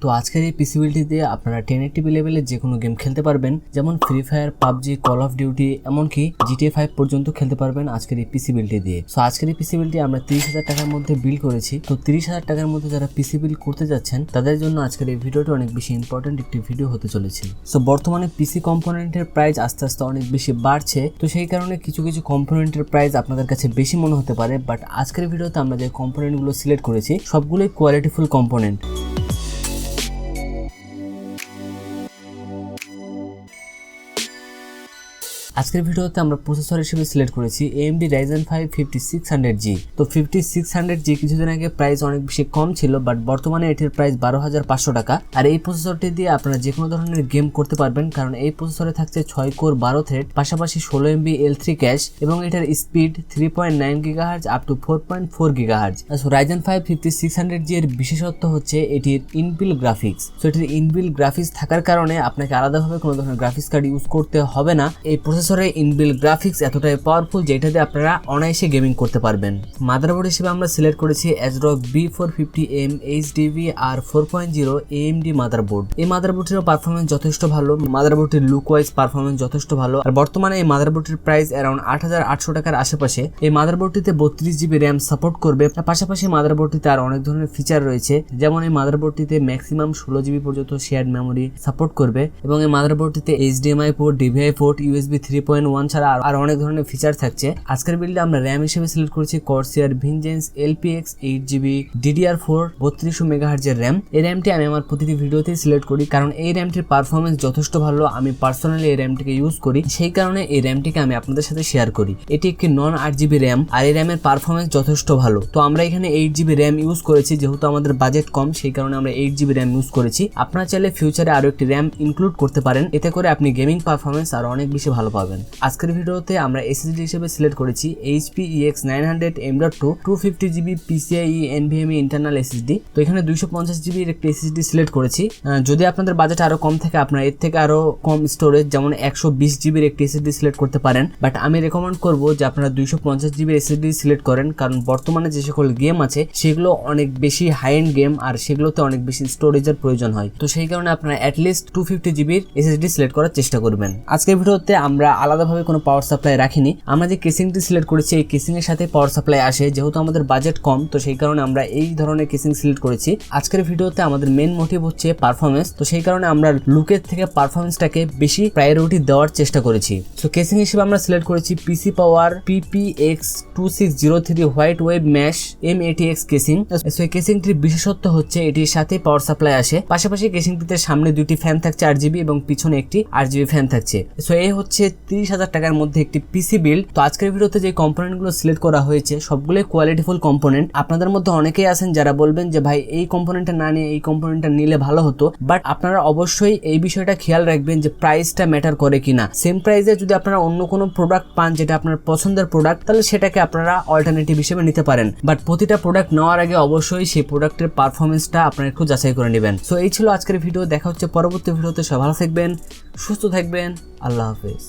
তো আজকের এই পিসি বিল্ডটি দিয়ে আপনারা 1080p লেভেলে যে কোনো গেম খেলতে পারবেন, যেমন free fire, PUBG, call of duty, এমনকি GTA 5 পর্যন্ত খেলতে পারবেন আজকের এই পিসি বিল্ডটি দিয়ে। সো আজকের এই পিসি বিল্ডটি আমরা 30,000 টাকার মধ্যে বিল্ড করেছি। তো 30,000 টাকার মধ্যে যারা পিসি বিল্ড করতে যাচ্ছেন তাদের জন্য আজকের এই ভিডিওটি অনেক বেশি ইম্পর্টেন্ট একটি ভিডিও হতে চলেছে। সো বর্তমানে পিসি কম্পোনেন্টের প্রাইস আস্তে আস্তে অনেক বেশি বাড়ছে, তো সেই কারণে কিছু কিছু কম্পোনেন্টের প্রাইস আপনাদের কাছে বেশি মনে হতে পারে, বাট আজকের ভিডিওতে আমরা যে কম্পোনেন্টগুলো সিলেক্ট করেছি সবগুলোই কোয়ালিটিফুল কম্পোনেন্ট। আজকের ভিডিওতে আমরা প্রসেসর হিসেবে সিলেক্ট করেছি AMD ryzen 5 5600G। তো 5600G কিছুদিন আগে প্রাইস অনেক বেশি কম ছিল, বাট বর্তমানে এটির প্রাইস 12,500 টাকা। আর এই প্রসেসরটি দিয়ে আপনারা যে কোনো ধরনের গেম করতে পারবেন, কারণ এই প্রসেসরে থাকছে 6 কোর 12 থ্রেড, পাশাপাশি 16MB L3 ক্যাশ এবং এটার speed 3.9 GHz up to 4.4 GHz। So ryzen 5 5600G এর বিশেষত্ব হচ্ছে এটির ইনবিল্ট গ্রাফিক্স। সো এটির ইনবিল্ট গ্রাফিক্স থাকার কারণে আপনাকে আলাদাভাবে কোনো ধরনের গ্রাফিক্স কার্ড ইউজ করতে হবে না। এই প্রসেসরে ইনবিল্ট গ্রাফিক্স এতটাই পাওয়ারফুল যেটা দিয়ে আপনারা অনায়াসে গেমিং করতে পারবেন। মাদারবোর্ড হিসেবে আমরা সিলেক্ট করেছি ASRock B450M HDV R4.0 AMD motherboard. এই মাদারবোর্ডটির পারফরম্যান্স যথেষ্ট ভালো, মাদারবোর্ডটির লুক ওয়াইজ পারফরম্যান্স যথেষ্ট ভালো। আর বর্তমানে এই মাদারবোর্ডটির প্রাইস অ্যারাউন্ড 8,800 টাকার আশেপাশে। এই মাদারবোর্ডটিতে 32GB র্যাম সাপোর্ট করবে। পাশাপাশি মাদারবোর্ডটিতে আর অনেক ধরনের ফিচার রয়েছে, যেমন এই মাদারবোর্ডটিতে ম্যাক্সিমাম 16GB পর্যন্ত শেয়ার্ড মেমোরি সাপোর্ট করবে এবং এই মাদারবোর্ডটিতে HDMI port, DVI port, USB 3.1 ছাড়া আর অনেক ধরনের ফিচার থাকছে। আজকের বিল্ডে আমরা র্যাম হিসেবে সিলেক্ট করেছি Corsair Vengeance LPX 8GB DDR4 3200 MHz এর র্যাম। এই র্যামটি আমি আমার প্রতিটি ভিডিওতেই সিলেক্ট করি, কারণ এই র্যামটির পারফরম্যান্স যথেষ্ট ভালো। আমি পার্সোনালি এই র্যামটিকে ইউজ করি, সেই কারণে এই র্যামটিকে আমি আপনাদের সাথে শেয়ার করি। এটি একটি নন 8GB র্যাম আর এই র্যামের পারফরম্যান্স যথেষ্ট ভালো। তো আমরা এখানে 8GB র্যাম ইউজ করেছি, যেহেতু আমাদের বাজেট কম সেই কারণে আমরা 8GB র্যাম ইউজ করেছি। আপনারা চাইলে ফিউচারে আরো একটি র্যাম ইনক্লুড করতে পারেন, এতে করে আপনি গেমিং পারফরম্যান্স আর অনেক বেশি ভালো পাবেন। আজকের ভিডিওতে আমরা SSD হিসেবে সিলেক্ট করেছি HP EX 900 M.2 250GB PCIe NVMe internal SSD। তো এখানে 250GB এর একটি SSD সিলেক্ট করেছি। যদি আপনাদের বাজেট আরো কম থাকে আপনারা এর থেকে আরো কম স্টোরেজ যেমন 120GB এর একটি SSD সিলেক্ট করতে পারেন, বাট আমি রেকমেন্ড করব যে আপনারা 250GB SSD সিলেক্ট করেন, কারণ বর্তমানে যে সকল গেম আছে সেগুলো অনেক বেশি হাই এন্ড গেম আর সেগুলোতে অনেক বেশি স্টোরেজের প্রয়োজন হয়। তো সেই কারণে আপনারা অ্যাটলিস্ট 250GB এর SSD সিলেক্ট করার চেষ্টা করবেন। আজকের ভিডিওতে আমরা আলাদাভাবে কোনো পাওয়ার সাপ্লাই রাখিনি। আমরা যে কেসিংটি সিলেক্ট করেছি এই কেসিং এর সাথে পাওয়ার সাপ্লাই আসে, যেহেতু আমাদের বাজেট কম তো সেই কারণে আমরা এই ধরনের কেসিং সিলেক্ট করেছি। আজকের ভিডিওতে আমাদের মেন মোটিভ হচ্ছে পারফরম্যান্স, তো সেই কারণে আমরা লুকের থেকে পারফরম্যান্সটাকে বেশি প্রায়োরিটি দেওয়ার চেষ্টা করেছি। সো কেসিং হিসেবে আমরা সিলেক্ট করেছি PC পাওয়ার PPX 2603 white web mash M80X casing. So এই কেসিংটির বিশেষত্ব হচ্ছে এটির সাথে পাওয়ার সাপ্লাই আসে, পাশাপাশি কেসিংটিতে সামনে দুইটি ফ্যান থাকছে RGB এবং পিছনে একটি RGB ফ্যান থাকছে। সো এই হচ্ছে 30,000 টাকার মধ্যে একটি পিসি বিল্ড। তো আজকের ভিডিওতে যে কম্পোনেন্টগুলো সিলেক্ট করা হয়েছে সবগুলোই কোয়ালিটিফুল কম্পোনেন্ট। আপনাদের মধ্যে অনেকেই আছেন যারা বলবেন যে ভাই এই কম্পোনেন্টটা না নিয়ে এই কম্পোনেন্টটা নিলে ভালো হতো, বাট আপনারা অবশ্যই এই বিষয়টা খেয়াল রাখবেন যে প্রাইসটা ম্যাটার করে কিনা। সেম প্রাইসে যদি আপনারা অন্য কোনো প্রোডাক্ট পান যেটা আপনার পছন্দের প্রোডাক্ট, তাহলে সেটাকে আপনারা অল্টারনেটিভ হিসেবে নিতে পারেন, বাট প্রতিটা প্রোডাক্ট নেওয়ার আগে অবশ্যই সেই প্রোডাক্টের পারফরমেন্সটা আপনারা একটু যাচাই করে নেবেন। সো এই ছিল আজকের ভিডিও, দেখা হচ্ছে পরবর্তী ভিডিওতে। সব ভালো থাকবেন, সুস্থ থাকবেন, আল্লাহ হাফেজ।